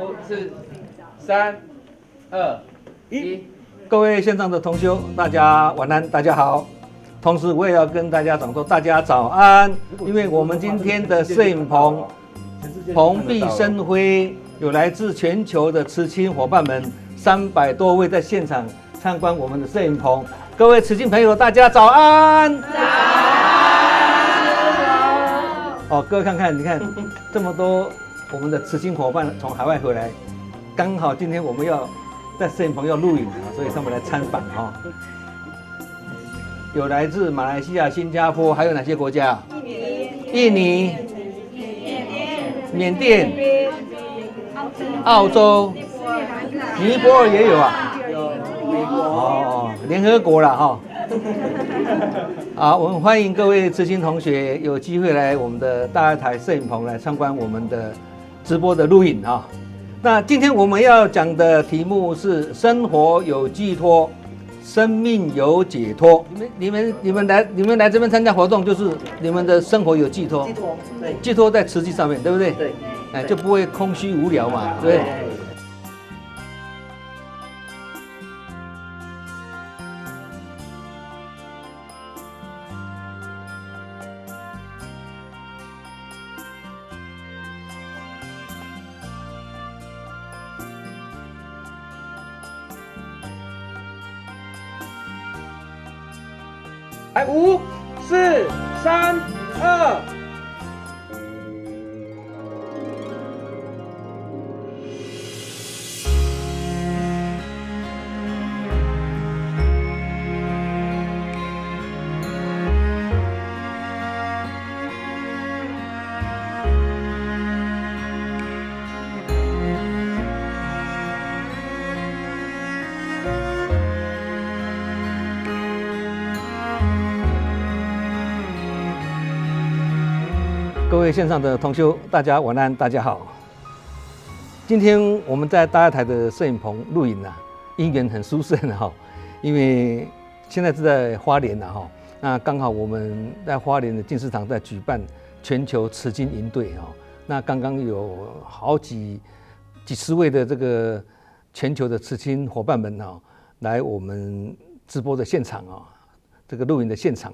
4、3、2、1。各位线上的同修，大家晚安，大家好。同时，我也要跟大家讲说，大家早安，因为我们今天的摄影棚蓬荜生辉，有来自全球的慈亲伙伴们300多位在现场参观我们的摄影棚。各位慈亲朋友，大家早安！早安！哦，各位看看，你看这么多我们的慈亲伙伴从海外回来，刚好今天我们要在摄影棚要录影啊，所以他们来参访哈。有来自马来西亚、新加坡，还有哪些国家？印尼、缅甸、澳洲、尼泊尔也有啊。哦，联合国了哈。好，我们欢迎各位慈亲同学有机会来我们的大爱台摄影棚来参观我们的直播的录影啊。那今天我们要讲的题目是生活有寄托，生命有解脱。你们来这边参加活动，就是你们的生活有寄托，对，寄托在慈济上面，对不对？对，哎，就不会空虚无聊嘛，对不对？来，5、4、3、2。各位线上的同修，大家晚安，大家好。今天我们在大爱台的摄影棚录影啊，因缘很殊胜哈，因为现在是在花莲呐哈，那刚好我们在花莲的净思堂在举办全球慈经营队哈，那刚刚有好几十位的这个全球的慈亲伙伴们哈，来我们直播的现场啊，这个录影的现场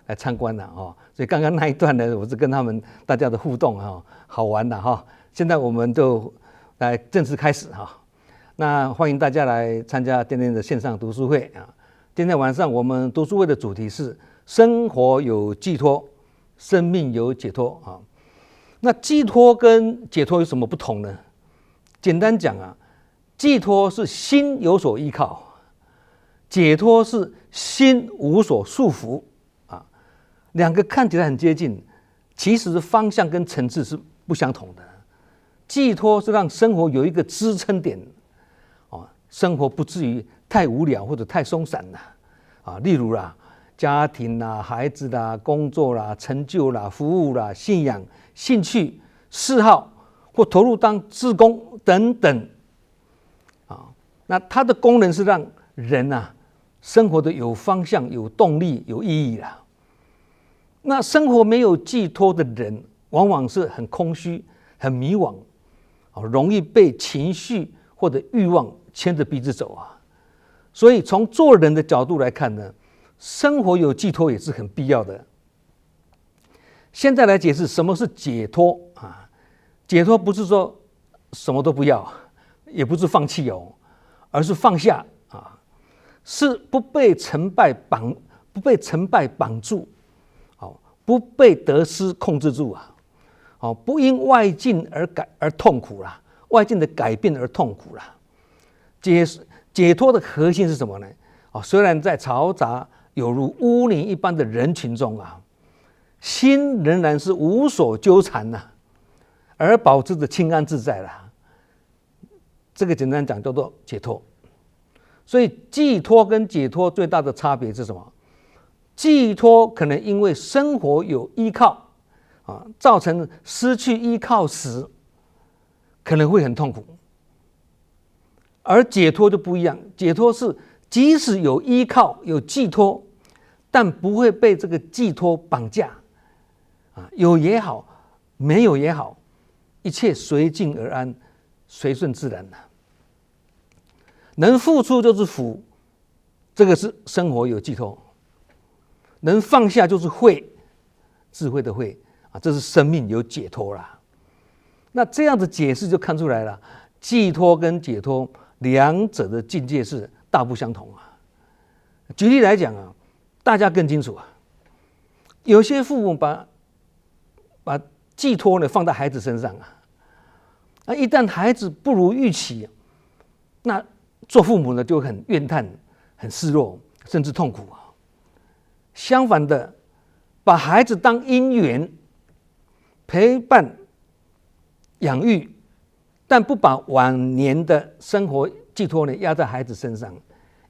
来参观了哈，所以刚刚那一段呢，我是跟他们大家的互动哈，好玩的哈。现在我们就来正式开始哈。那欢迎大家来参加今天的线上读书会啊。今天晚上我们读书会的主题是生活有寄托，生命有解脱啊。那寄托跟解脱有什么不同呢？简单讲啊，寄托是心有所依靠，解脱是心无所束缚。两个看起来很接近，其实方向跟层次是不相同的。寄托是让生活有一个支撑点，生活不至于太无聊或者太松散了。例如啦，家庭啦、孩子啦、工作啦、成就啦、服务啦、信仰、兴趣、嗜好，或投入当志工等等。那它的功能是让人生活的有方向、有动力、有意义啦。那生活没有寄托的人，往往是很空虚、很迷惘，容易被情绪或者欲望牵着鼻子走啊。所以从做人的角度来看呢，生活有寄托也是很必要的。现在来解释什么是解脱啊？解脱不是说什么都不要，也不是放弃而是放下啊，是不被成败绑住。不被得失控制住不因外境而痛苦啦，外境的改变而痛苦啦。解脱的核心是什么呢？虽然在嘈杂有如污泥一般的人群中心仍然是无所纠缠而保持着清安自在啦。这个简单讲叫做解脱。所以寄托跟解脱最大的差别是什么？寄托可能因为生活有依靠造成失去依靠时可能会很痛苦，而解脱就不一样。解脱是即使有依靠有寄托，但不会被这个寄托绑架有也好没有也好，一切随境而安，随顺自然了。能付出就是福，这个是生活有寄托；能放下就是慧，智慧的慧啊，这是生命有解脱啦。那这样的解释就看出来了，寄托跟解脱两者的境界是大不相同啊。举例来讲啊，大家更清楚啊，有些父母把寄托呢放在孩子身上啊，那一旦孩子不如预期，那做父母呢就很怨叹、很失落，甚至痛苦啊。相反的，把孩子当姻缘陪伴、养育，但不把晚年的生活寄托呢压在孩子身上，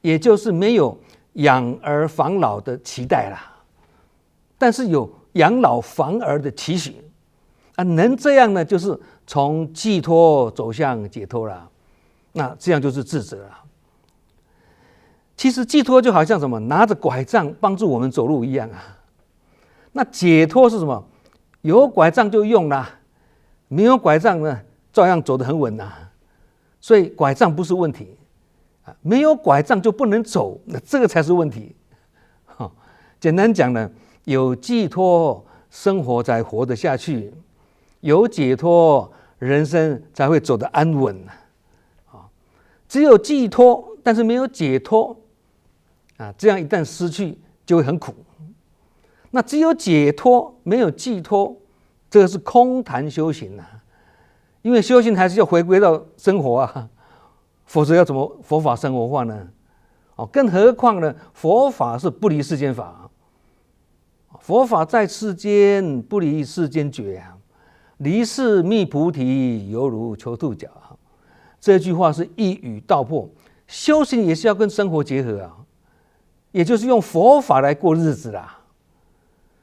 也就是没有养儿防老的期待啦，但是有养老防儿的期许啊。能这样呢，就是从寄托走向解脱啦。那这样就是智者了。其实寄托就好像什么，拿着拐杖帮助我们走路一样啊。那解脱是什么？有拐杖就用啦，没有拐杖呢，照样走得很稳啊。所以拐杖不是问题啊，没有拐杖就不能走，那这个才是问题。简单讲呢，有寄托，生活才活得下去；有解脱，人生才会走得安稳。只有寄托，但是没有解脱啊，这样一旦失去，就会很苦。那只有解脱，没有寄托，这个是空谈修行啊。因为修行还是要回归到生活啊，否则要怎么佛法生活化呢？更何况呢，佛法是不离世间法，佛法在世间，不离世间觉啊。离世觅菩提，犹如求兔角。这句话是一语道破，修行也是要跟生活结合啊，也就是用佛法来过日子啦。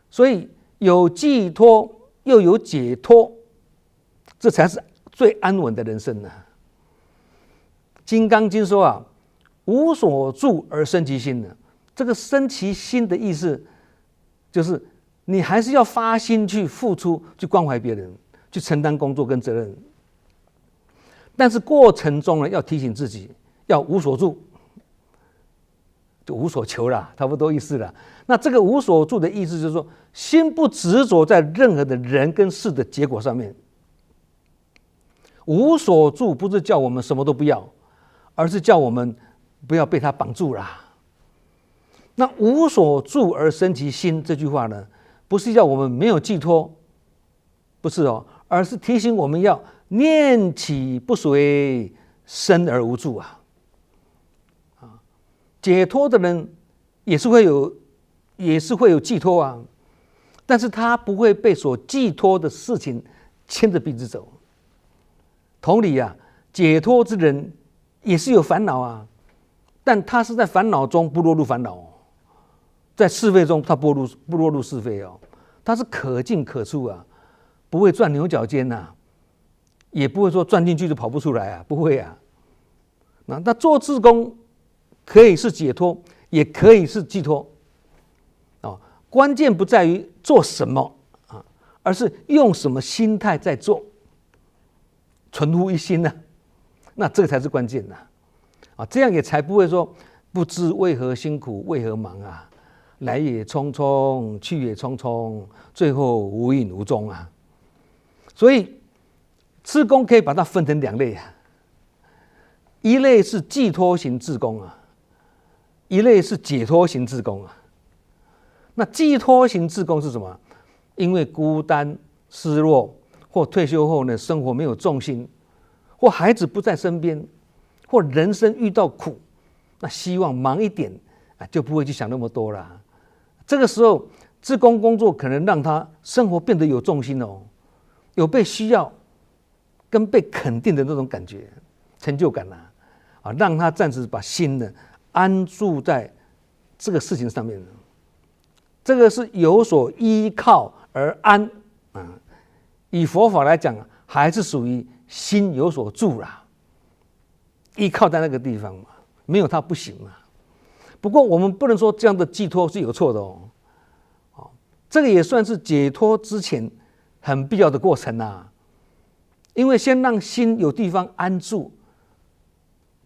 所以有寄托又有解脱，这才是最安稳的人生啊。金刚经说啊，无所住而生其心呢。这个生其心的意思，就是你还是要发心去付出，去关怀别人，去承担工作跟责任。但是过程中呢，要提醒自己要无所住，就无所求啦，差不多意思啦。那这个无所住的意思就是说，心不执着在任何的人跟事的结果上面。无所住不是叫我们什么都不要，而是叫我们不要被它绑住啦。那无所住而生其心这句话呢，不是叫我们没有寄托，不是哦，而是提醒我们要念起不随，生而无住啊。解脱的人也是会有寄托啊，但是他不会被所寄托的事情牵着鼻子走。同理啊，解脱之人也是有烦恼啊，但他是在烦恼中不落入烦恼，在是非中他不落入是非哦，他是可进可出啊，不会钻牛角尖呐，也不会说钻进去就跑不出来啊，不会啊。那做志工可以是解脱，也可以是寄托哦。关键不在于做什么啊，而是用什么心态在做，纯乎一心呢，那这个才是关键呐啊，这样也才不会说不知为何辛苦为何忙啊，来也匆匆去也匆匆，最后无影无踪啊。所以志工可以把它分成两类啊，一类是寄托型志工啊，一类是解脱型志工啊。那寄托型志工是什么？因为孤单、失落，或退休后呢，生活没有重心，或孩子不在身边，或人生遇到苦，那希望忙一点啊，就不会去想那么多啦。这个时候，志工工作可能让他生活变得有重心哦，有被需要跟被肯定的那种感觉，成就感啊，让他暂时把心呢安住在这个事情上面。这个是有所依靠而安啊。以佛法来讲，还是属于心有所住啦，依靠在那个地方嘛，没有它不行嘛。不过我们不能说这样的寄托是有错的哦。这个也算是解脱之前很必要的过程啊。因为先让心有地方安住，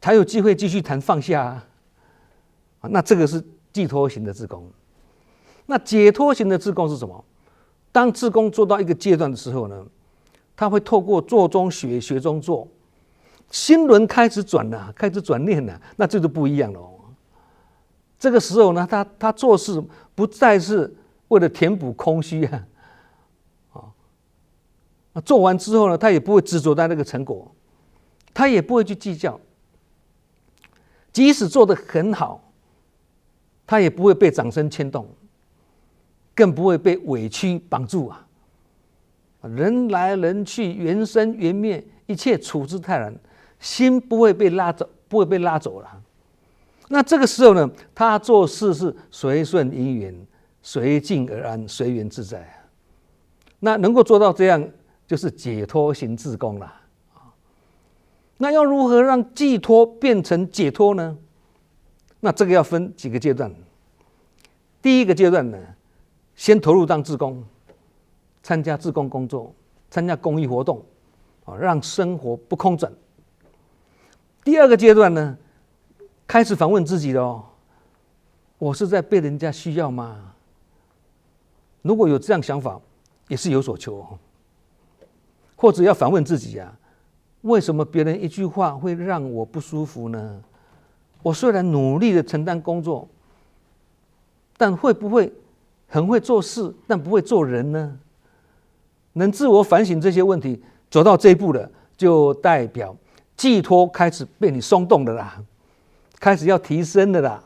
才有机会继续谈放下啊。那这个是寄托型的志工。那解脱型的志工是什么？当志工做到一个阶段的时候呢，他会透过做中学，学中做，心轮开始转了，开始转念了，那这就不一样了。这个时候呢，他做事不再是为了填补空虚啊，做完之后呢，他也不会执着在那个成果，他也不会去计较，即使做得很好，他也不会被掌声牵动，更不会被委屈绑住啊。人来人去，缘生缘灭，一切处之泰然，心不会被拉走，不会被拉走了。那这个时候呢，他做事是随顺因缘，随境而安，随缘自在。那能够做到这样，就是解脱型志工了。那要如何让寄托变成解脱呢？那这个要分几个阶段。第一个阶段呢，先投入当志工，参加志工工作，参加公益活动，让生活不空转。第二个阶段呢，开始反问自己了，我是在被人家需要吗？如果有这样想法，也是有所求。或者要反问自己啊，为什么别人一句话会让我不舒服呢？我虽然努力的承担工作，但会不会很会做事，但不会做人呢？能自我反省这些问题，走到这一步了，就代表寄托开始被你松动的啦，开始要提升的啦，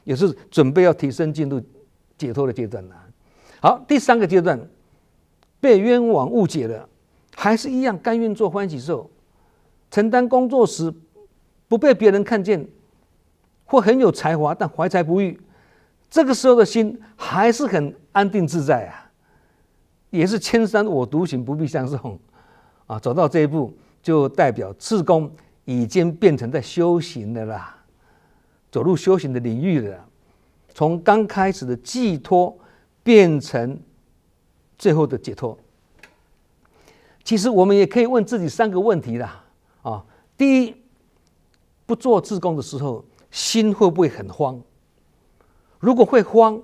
也是准备要提升进入解脱的阶段啦。好，第三个阶段，被冤枉误解了，还是一样甘愿做欢喜兽，承担工作时不被别人看见，或很有才华但怀才不遇，这个时候的心还是很安定自在啊，也是千山我独行，不必相送啊。走到这一步，就代表志工已经变成在修行的啦，走入修行的领域了，从刚开始的寄托变成最后的解脱。其实我们也可以问自己3个问题啦啊。第一，不做志工的时候，心会不会很慌？如果会慌，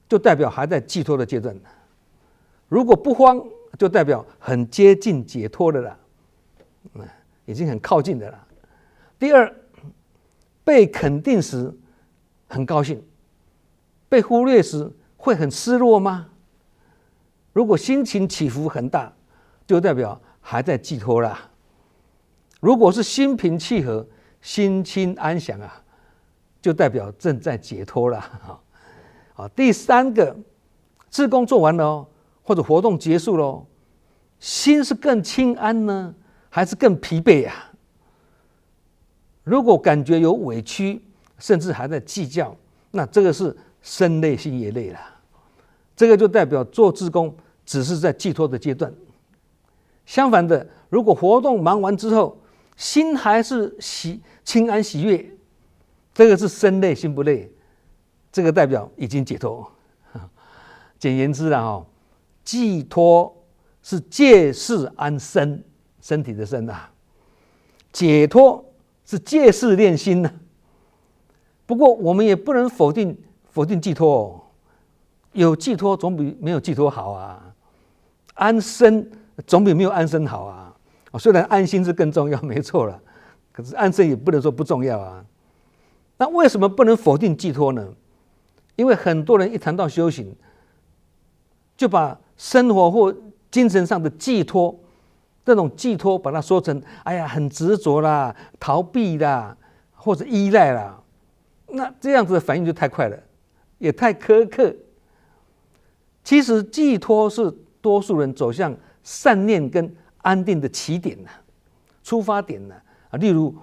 就代表还在寄托的阶段；如果不慌，就代表很接近解脱的了，已经很靠近的了。第二，被肯定时很高兴，被忽略时会很失落吗？如果心情起伏很大，就代表还在寄托啦。如果是心平气和、心轻安详啊，就代表正在解脱啦。第三个，志工做完了或者活动结束了，心是更轻安呢，还是更疲惫啊？如果感觉有委屈，甚至还在计较，那这个是身累心也累了。这个就代表做志工只是在寄托的阶段。相反的，如果活动忙完之后，心还是轻安喜悦，这个是身累心不累，这个代表已经解脱。简言之啦，寄托是借势安身，身体的身啊；解脱是借势练心呢。不过我们也不能否定寄托有寄托总比没有寄托好啊，安身总比没有安身好啊。虽然安心是更重要，没错了，可是安身也不能说不重要啊。那为什么不能否定寄托呢？因为很多人一谈到修行，就把生活或精神上的寄托，这种寄托把它说成哎呀很执着啦、逃避啦，或者依赖啦。那这样子的反应就太快了，也太苛刻。其实寄托是多数人走向善念跟安定的起点呐、出发点呐。例如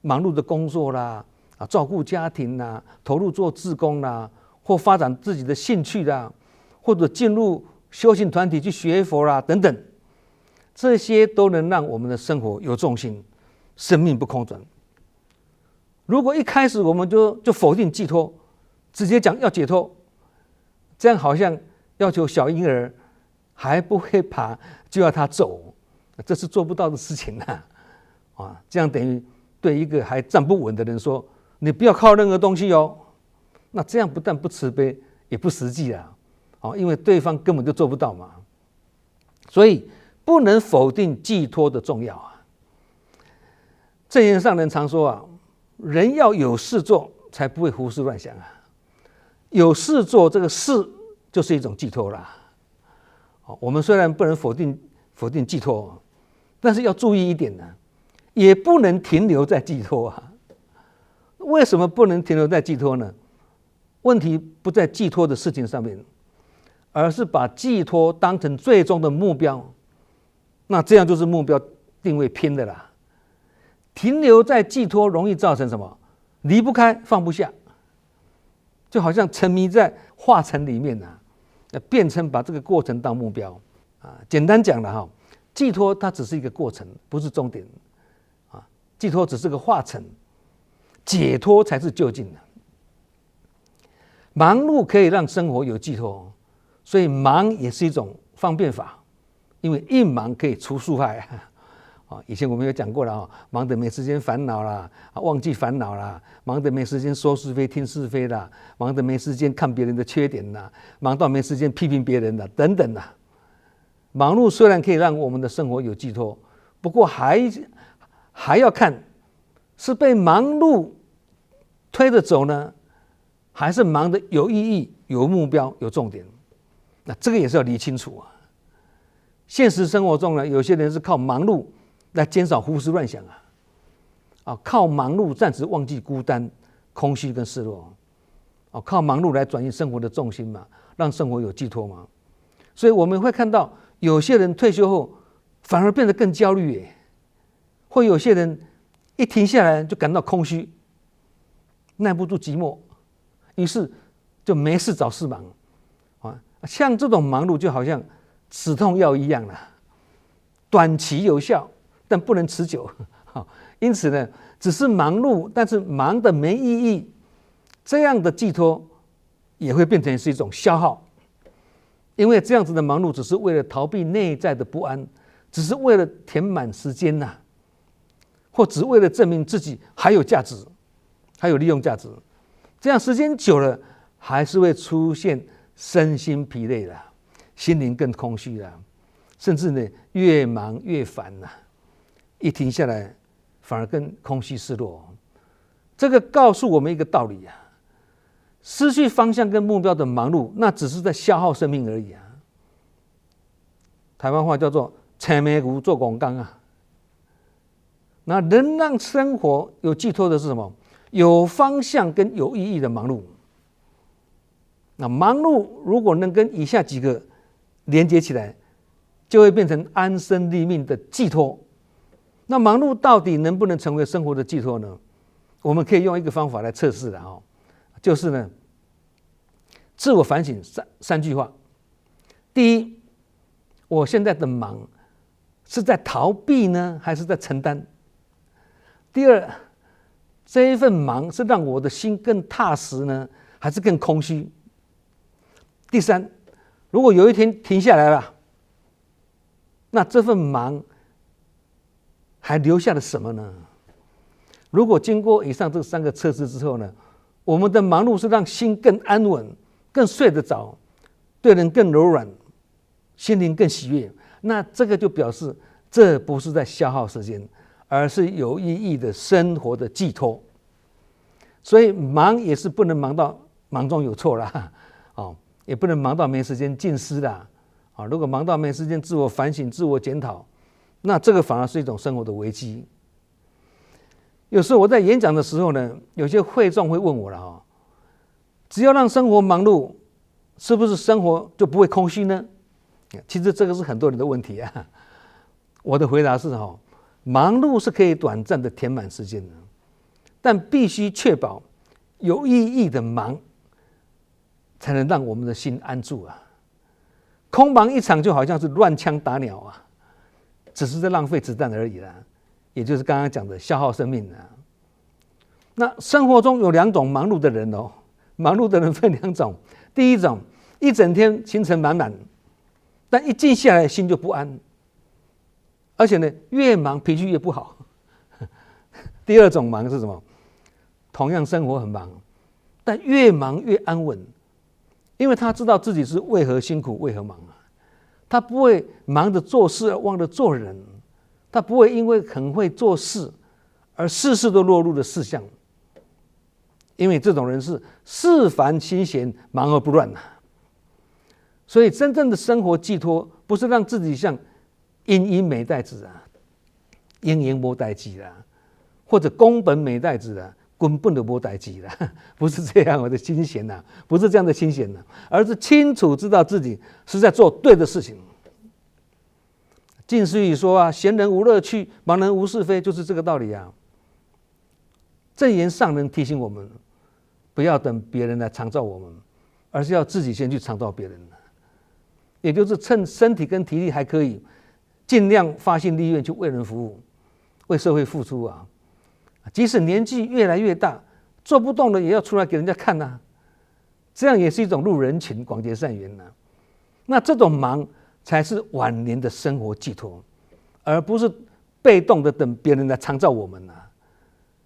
忙碌的工作啦，照顾家庭啦，投入做志工啦，或发展自己的兴趣啦，或者进入修行团体去学佛啦等等，这些都能让我们的生活有重心，生命不空转。如果一开始我们就否定寄托，直接讲要解脱，这样好像要求小婴儿还不会爬就要他走，这是做不到的事情啊！这样等于对一个还站不稳的人说：“你不要靠任何东西哦。”那这样不但不慈悲，也不实际啊！因为对方根本就做不到嘛。所以不能否定寄托的重要啊。正言上人常说啊，人要有事做，才不会胡思乱想啊。有事做，这个事就是一种寄托啦。我们虽然不能否定寄托，但是要注意一点呢，也不能停留在寄托啊。为什么不能停留在寄托呢？问题不在寄托的事情上面，而是把寄托当成最终的目标。那这样就是目标定位偏的啦。停留在寄托容易造成什么？离不开，放不下，就好像沉迷在画层里面变成把这个过程当目标啊。简单讲了寄托它只是一个过程，不是终点啊。寄托只是个画层，解脱才是究竟的。忙碌可以让生活有寄托，所以忙也是一种方便法，因为一忙可以除宿害。以前我们有讲过了忙得没时间烦恼啦，忘记烦恼啦，忙得没时间说是非听是非啦，忙得没时间看别人的缺点啦，忙到没时间批评别人啦，等等啦。忙碌虽然可以让我们的生活有寄托，不过还要看是被忙碌推着走呢，还是忙得有意义、有目标、有重点。那这个也是要理清楚啊。现实生活中呢，有些人是靠忙碌来减少胡思乱想靠忙碌暂时忘记孤单、空虚跟失落靠忙碌来转移生活的重心嘛，让生活有寄托嘛。所以我们会看到有些人退休后反而变得更焦虑耶，或有些人一停下来就感到空虚，耐不住寂寞，于是就没事找事忙像这种忙碌就好像止痛药一样啦，短期有效，但不能持久。因此呢，只是忙碌，但是忙得没意义，这样的寄托也会变成是一种消耗。因为这样子的忙碌只是为了逃避内在的不安，只是为了填满时间或只为了证明自己还有价值，还有利用价值。这样时间久了，还是会出现身心疲累了，心灵更空虚了，甚至呢越忙越烦一停下来反而更空虚失落。这个告诉我们一个道理失去方向跟目标的忙碌，那只是在消耗生命而已台湾话叫做青梅骨做广钢那能让生活有寄托的是什么？有方向跟有意义的忙碌。那忙碌如果能跟以下几个连接起来，就会变成安身立命的寄托。那忙碌到底能不能成为生活的寄托呢？我们可以用一个方法来测试的就是呢，自我反省三句话。第一，我现在的忙是在逃避呢，还是在承担？第二，这一份忙是让我的心更踏实呢，还是更空虚？第三，如果有一天停下来了，那这份忙还留下了什么呢？如果经过以上这三个测试之后呢，我们的忙碌是让心更安稳、更睡得着，对人更柔软，心灵更喜悦，那这个就表示这不是在消耗时间，而是有意义的生活的寄托。所以忙也是不能忙到忙中有错啦，也不能忙到没时间静思啦。如果忙到没时间自我反省、自我检讨，那这个反而是一种生活的危机。有时候我在演讲的时候呢，有些会众会问我了只要让生活忙碌，是不是生活就不会空虚呢？其实这个是很多人的问题我的回答是忙碌是可以短暂的填满时间的，但必须确保有意义的忙，才能让我们的心安住空忙一场就好像是乱枪打鸟只是在浪费子弹而已啦，也就是刚刚讲的消耗生命那生活中有两种忙碌的人忙碌的人分两种。第一种，一整天行程满满，但一静下来心就不安，而且呢，越忙脾气越不好。第二种忙是什么？同样生活很忙，但越忙越安稳，因为他知道自己是为何辛苦，为何忙啊。他不会忙着做事而忘了做人，他不会因为很会做事而事事都落入了事项，因为这种人是事烦心闲，忙而不乱呐。所以真正的生活寄托，不是让自己像英英美代子啊，英英无代志啦，或者宫本美代子啊，根本就无代志啦，不是这样的心闲呐，不是这样的心闲呐，而是清楚知道自己是在做对的事情。近似语说啊，闲人无乐趣，忙人无是非，就是这个道理啊。正言上人提醒我们，不要等别人来创造我们，而是要自己先去创造别人。也就是趁身体跟体力还可以，尽量发心立愿去为人服务，为社会付出啊。即使年纪越来越大，做不动了也要出来给人家看啊，这样也是一种路人情，广结善缘啊。那这种忙才是晚年的生活寄托，而不是被动的等别人来创造我们啊。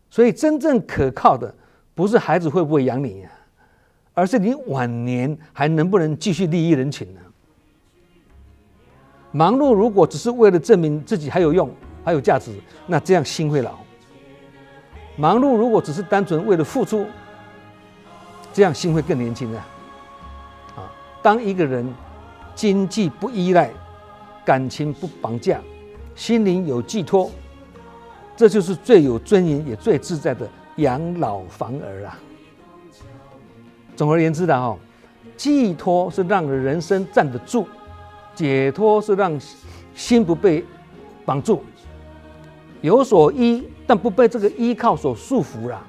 所以真正可靠的不是孩子会不会养你啊，而是你晚年还能不能继续利益人群呢？忙碌如果只是为了证明自己还有用、还有价值，那这样心会老；忙碌如果只是单纯为了付出，这样心会更年轻啊。当一个人经济不依赖，感情不绑架，心灵有寄托，这就是最有尊严也最自在的养老防儿啊。总而言之的寄托是让人生站得住，解脱是让心不被绑住，有所依但不被这个依靠所束缚啦，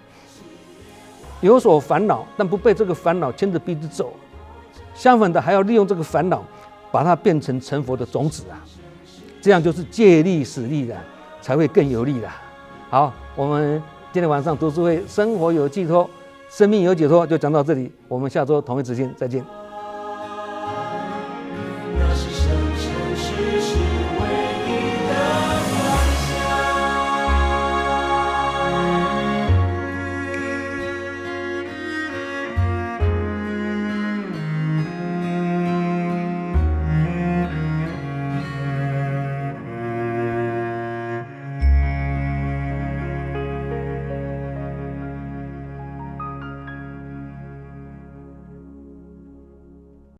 有所烦恼但不被这个烦恼牵着鼻子走，相反的还要利用这个烦恼把它变成成佛的种子啊，这样就是借力使力的，才会更有力的。好，我们今天晚上读书会生活有寄托，生命有解脱就讲到这里，我们下周同一时间再见。